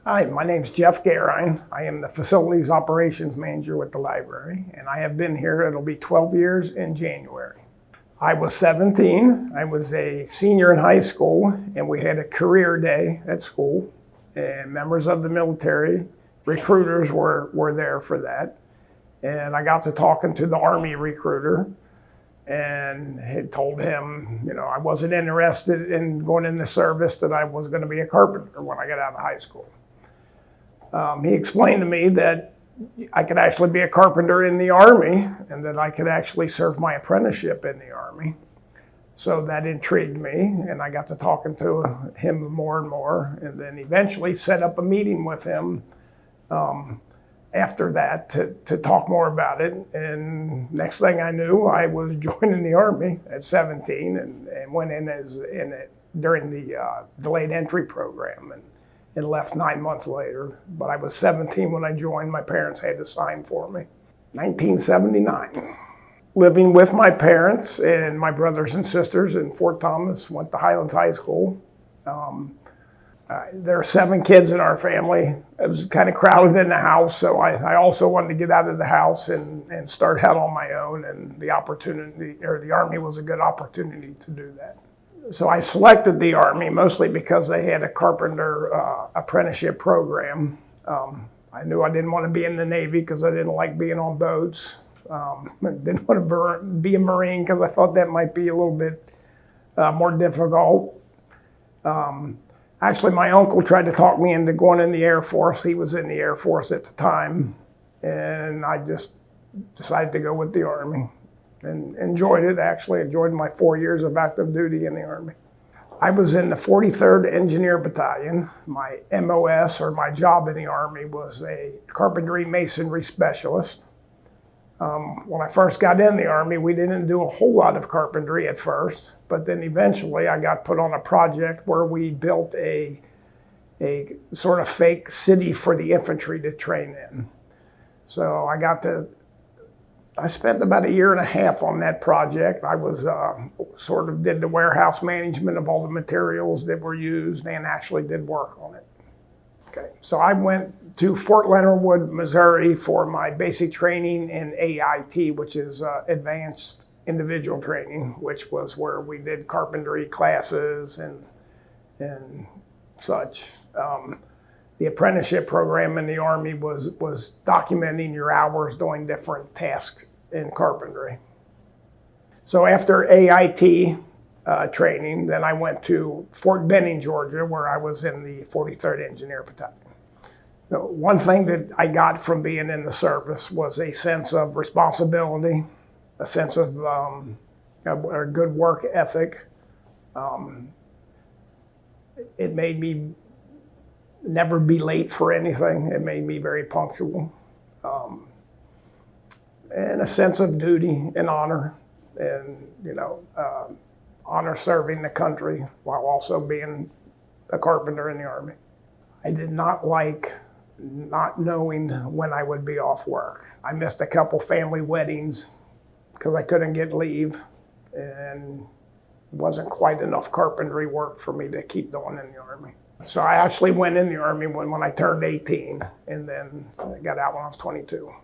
Hi, my name's Jeff Gerrein. I am the Facilities Operations Manager with the library, and I have been here, it'll be 12 years in January. I was 17, I was a senior in high school, and we had a career day at school, and members of the military, recruiters were there for that. And I got to talking to the Army recruiter, and had told him, I wasn't interested in going in the service, that I was going to be a carpenter when I got out of high school. He explained to me that I could actually be a carpenter in the Army and that I could actually serve my apprenticeship in the Army. So that intrigued me, and I got to talking to him more and more, and then eventually set up a meeting with him after that to talk more about it. And next thing I knew, I was joining the Army at 17 and went in during the delayed entry program and left 9 months later. But I was 17 when I joined. My parents had to sign for me. 1979. Living with my parents and my brothers and sisters in Fort Thomas, went to Highlands High School. There are 7 kids in our family. It was kind of crowded in the house, so I also wanted to get out of the house and start out on my own, and the Army was a good opportunity to do that. So I selected the Army mostly because they had a carpenter apprenticeship program. I knew I didn't want to be in the Navy because I didn't like being on boats. I didn't want to be a Marine because I thought that might be a little bit more difficult. Actually, my uncle tried to talk me into going in the Air Force. He was in the Air Force at the time, and I just decided to go with the Army. And enjoyed it, actually. Enjoyed my 4 years of active duty in the Army. I was in the 43rd Engineer Battalion. My MOS, or my job in the Army, was a carpentry masonry specialist. When I first got in the Army, we didn't do a whole lot of carpentry at first, but then eventually I got put on a project where we built a sort of fake city for the infantry to train in. So I spent about 1.5 years on that project. I was did the warehouse management of all the materials that were used and actually did work on it. Okay, so I went to Fort Leonard Wood, Missouri for my basic training in AIT, which is Advanced Individual Training, which was where we did carpentry classes and such. The apprenticeship program in the Army was documenting your hours doing different tasks in carpentry. So after AIT training, then I went to Fort Benning, Georgia, where I was in the 43rd Engineer Battalion. So one thing that I got from being in the service was a sense of responsibility, a sense of a good work ethic. It made me never be late for anything. It made me very punctual. And a sense of duty and honor, and honor serving the country while also being a carpenter in the Army. I did not like not knowing when I would be off work. I missed a couple family weddings because I couldn't get leave, and it wasn't quite enough carpentry work for me to keep doing in the Army. So I actually went in the Army when I turned 18, and then I got out when I was 22.